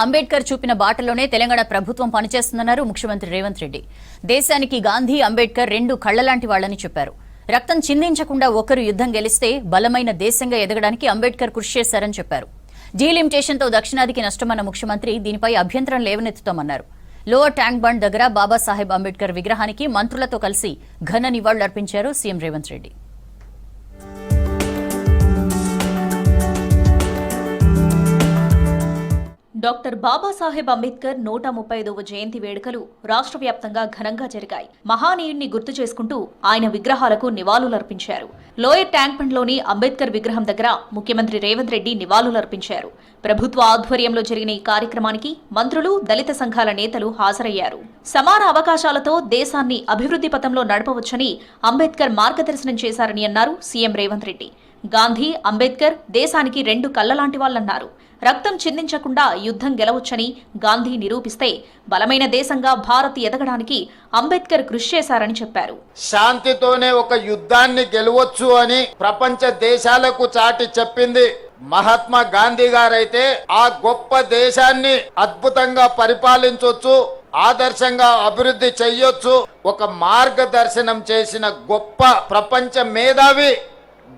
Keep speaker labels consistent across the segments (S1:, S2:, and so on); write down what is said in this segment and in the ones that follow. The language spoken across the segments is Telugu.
S1: అంబేద్కర్ చూపిన బాటలోనే తెలంగాణ ప్రభుత్వం పనిచేస్తుందన్నారు ముఖ్యమంత్రి రేవంత్ రెడ్డి. దేశానికి గాంధీ, అంబేద్కర్ రెండు కళ్లలాంటి వాళ్లని చెప్పారు. రక్తం చిందించకుండా ఒకరు యుద్ధం గెలిస్తే బలమైన దేశంగా ఎదగడానికి అంబేద్కర్ కృషి చేశారని చెప్పారు. డీలిమిటేషన్తో దక్షిణాదికి నష్టమన్న ముఖ్యమంత్రి దీనిపై అభ్యంతరం లేవనెత్తుతామన్నారు. లోవర్ ట్యాంక్ బండ్ దగ్గర బాబాసాహెబ్ అంబేద్కర్ విగ్రహానికి మంత్రులతో కలిసి ఘన నివాళులర్పించారు సీఎం రేవంత్ రెడ్డి. డాక్టర్ బాబాసాహెబ్ అంబేద్కర్ 135వ జయంతి వేడుకలు రాష్ట్ర వ్యాప్తంగా ఘనంగా జరిగాయి. మహానీయుడిని గుర్తు చేసుకుంటూ ఆయన విగ్రహాలకు నివాళులర్పించారు. లోయర్ ట్యాంక్ బండ్లోని అంబేద్కర్ విగ్రహం దగ్గర ముఖ్యమంత్రి రేవంత్ రెడ్డి నివాళులర్పించారు. ప్రభుత్వ ఆధ్వర్యంలో జరిగిన ఈ కార్యక్రమానికి మంత్రులు, దళిత సంఘాల నేతలు హాజరయ్యారు. సమాన అవకాశాలతో దేశాన్ని అభివృద్ధి పథంలో నడపవచ్చని అంబేద్కర్ మార్గదర్శనం చేశారని అన్నారు సీఎం రేవంత్ రెడ్డి. గాంధీ, అంబేద్కర్ దేశానికి రెండు కళ్లలాంటి వాళ్లన్నారు. రక్తం చిందించకుండా యుద్ధం గెలవచ్చని గాంధీ నిరూపిస్తే బలమైన దేశంగా భారత్ ఎదగడానికి అంబేద్కర్ కృషి చేశారని చెప్పారు.
S2: శాంతితోనే ఒక యుద్ధాన్ని గెలవచ్చు అని ప్రపంచ దేశాలకు చాటి చెప్పింది మహాత్మా గాంధీ గారైతే ఆ గొప్ప దేశాన్ని అద్భుతంగా పరిపాలించవచ్చు, ఆదర్శంగా అభివృద్ధి చెయ్యొచ్చు. ఒక మార్గదర్శనం చేసిన గొప్ప ప్రపంచ మేధావి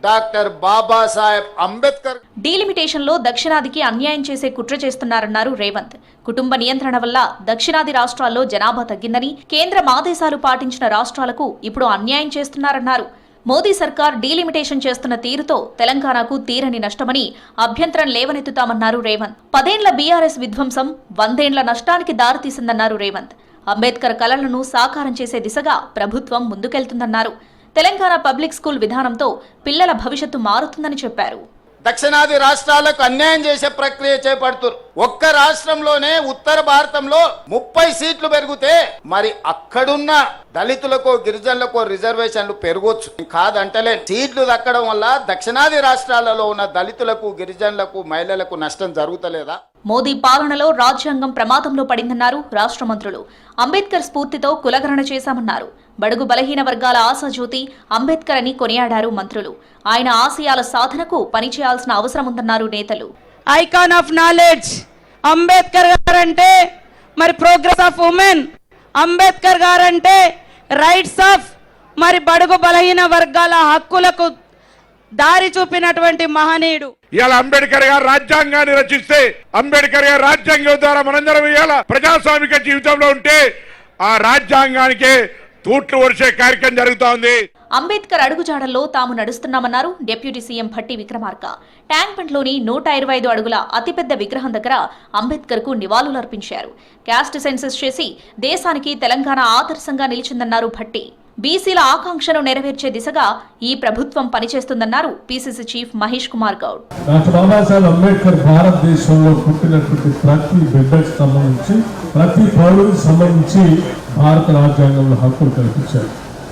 S2: డాక్టర్ బాబాసాహెబ్ అంబేద్కర్.
S1: డీలిమిటేషన్ లో దక్షిణాదికి అన్యాయం చేసే కుట్ర చేస్తున్నారన్నారు రేవంత్. కుటుంబ నియంత్రణ వల్ల దక్షిణాది రాష్ట్రాల్లో జనాభా తగ్గిందని, కేంద్రం ఆదేశాలు పాటించిన రాష్ట్రాలకు ఇప్పుడు అన్యాయం చేస్తున్నారన్నారు. మోదీ సర్కార్ డీలిమిటేషన్ చేస్తున్న తీరుతో తెలంగాణకు తీరని నష్టమని అభ్యంతరం లేవనెత్తుతామన్నారు రేవంత్. 10 ఏళ్ల బీఆర్ఎస్ విధ్వంసం 100 ఏళ్ల నష్టానికి దారితీసిందన్నారు రేవంత్. అంబేద్కర్ కలలను సాకారం చేసే దిశగా ప్రభుత్వం ముందుకెళ్తుందన్నారు. తెలంగాణ పబ్లిక్ స్కూల్ విధానంతో పిల్లల భవిష్యత్తు మారుతుందని చెప్పారు.
S2: దక్షిణాది రాష్ట్రాలకు అన్యాయం చేసే ప్రక్రియ చేపడుతున్నారు. ఒక్క రాష్ట్రంలోనే ఉత్తర భారతంలో 30 సీట్లు పెరిగితే మరి అక్కడున్న దళితులకు, గిరిజనులకు రిజర్వేషన్లు పెరగొచ్చు కాదంటలే. సీట్లు దక్కడం వల్ల దక్షిణాది రాష్ట్రాలలో ఉన్న దళితులకు, గిరిజనులకు, మహిళలకు నష్టం జరుగుతలేదా?
S1: మోదీ పాలనలో రాజ్యాంగం ప్రమాదంలో పడిందన్నారు రాష్ట్ర మంత్రులు. అంబేద్కర్ స్ఫూర్తితో కులగణన చేశామన్నారు. బడుగు బలహీన వర్గాల ఆశాజ్యోతి అంబేద్కర్ అని కొనియాడారు మంత్రులు. ఆయన ఆశయాల సాధనకు పనిచేయాల్సిన అవసరం ఉందన్నారు నేతలు.
S3: ఐకాన్ ఆఫ్ నాలెడ్జ్ అంబేద్కర్ గారంటే మరి ప్రోగ్రెస్ ఆఫ్ ఉమెన్, అంబేద్కర్ గారంటే రైట్స్ ఆఫ్ మరి బడుగు బలహీన వర్గాల హక్కులకు దారి చూపినటువంటి మహనీయుడు.
S4: ఇవాళ అంబేద్కర్ గారు రాజ్యాంగాన్ని రచిస్తే, అంబేద్కర్ గారు రాజ్యాంగం ద్వారా మనందరం ఇవాళ ప్రజాస్వామిక జీవితంలో ఉంటే ఆ రాజ్యాంగానికి తూట్లు వర్షే కార్యక్రమం జరుగుతూ ఉంది.
S1: అంబేద్కర్ అడుగుజాడల్లో తాము నడుస్తున్నామన్నారు deputy CM Bhatti Vikramarka. Tank బండ్లోని 125 అడుగుల అతిపెద్ద విగ్రహం దగ్గర అంబేద్కర్ కు నివాళులర్పించారు. క్యాస్ట్ సెన్సస్ చేసి దేశానికి తెలంగాణ ఆదర్శంగా నిలిచిందన్నారు భట్టి. బీసీల ఆకాంక్షను నెరవేర్చే దిశగా ఈ ప్రభుత్వం పనిచేస్తుందన్నారు PCC chief Mahesh Kumar Goud.
S5: Doctor Babasaheb Ambedkar భారతదేశంలో పుట్టినటువంటి ప్రతి బిడ్డకు సంబంధించి, ప్రతి పౌరుడికి సంబంధించి భారత రాజ్యాంగంలో హక్కులు కల్పించారు.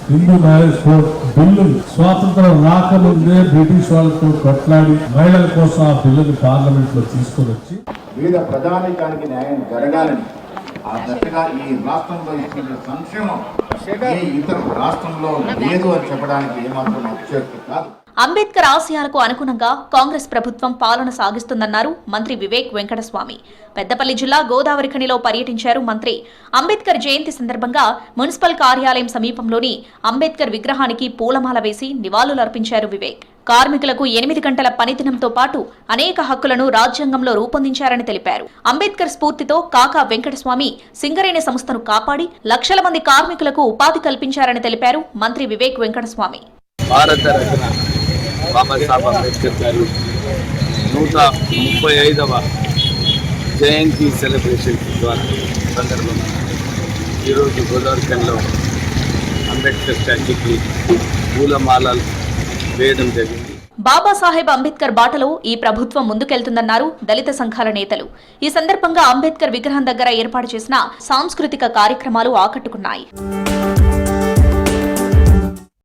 S5: హిందూ మ్యారేజ్ కోడ్ బిల్లు స్వాతంత్రం రాకముందే బ్రిటిష్ వాళ్ళతో కొట్లాడి మహిళల కోసం ఆ బిల్లుని పార్లమెంట్ లో తీసుకొని వచ్చి
S6: వివిధ ప్రజానీకానికి న్యాయం జరగాలని ఆ దశగా ఈ రాష్ట్రంలో ఇచ్చిన సంక్షేమం ఇతర రాష్ట్రంలో లేదు అని చెప్పడానికి ఏమాత్రం అత్యర్థి కాదు.
S1: అంబేద్కర్ ఆశయాలకు అనుగుణంగా కాంగ్రెస్ ప్రభుత్వం పాలన సాగిస్తుందన్నారు మంత్రి వివేక్ వెంకటస్వామి. పెద్దపల్లి జిల్లా గోదావరిఖనిలో పర్యటించారు మంత్రి. అంబేద్కర్ జయంతి సందర్భంగా మున్సిపల్ కార్యాలయం సమీపంలోని అంబేద్కర్ విగ్రహానికి పూలమాల వేసి నివాళులర్పించారు వివేక్. కార్మికులకు 8 గంటల పనిదినంతో పాటు అనేక హక్కులను రాజ్యాంగంలో రూపొందించారని తెలిపారు. అంబేద్కర్ స్ఫూర్తితో కాకా వెంకటస్వామి సింగరేణి సంస్థను కాపాడి లక్షల మంది కార్మికులకు ఉపాధి కల్పించారని తెలిపారు మంత్రి వివేక్ వెంకటస్వామి.
S7: బాబాసాహెబ్ అంబేద్కర్ గారు 135వ జయంతి సెలబ్రేషన్ ద్వారా సందర్భంగా ఈరోజు గోదావరిఖనిలో అంబేద్కర్ స్టాచ్యూకి పూలమాలలు వేయడం జరిగింది.
S1: బాబాసాహెబ్ అంబేద్కర్ బాటలో ఈ ప్రభుత్వం ముందుకెళ్తుందన్నారు దళిత సంఘాల నేతలు. ఈ సందర్భంగా అంబేద్కర్ విగ్రహం దగ్గర ఏర్పాటు చేసిన సాంస్కృతిక కార్యక్రమాలు ఆకట్టుకున్నాయి.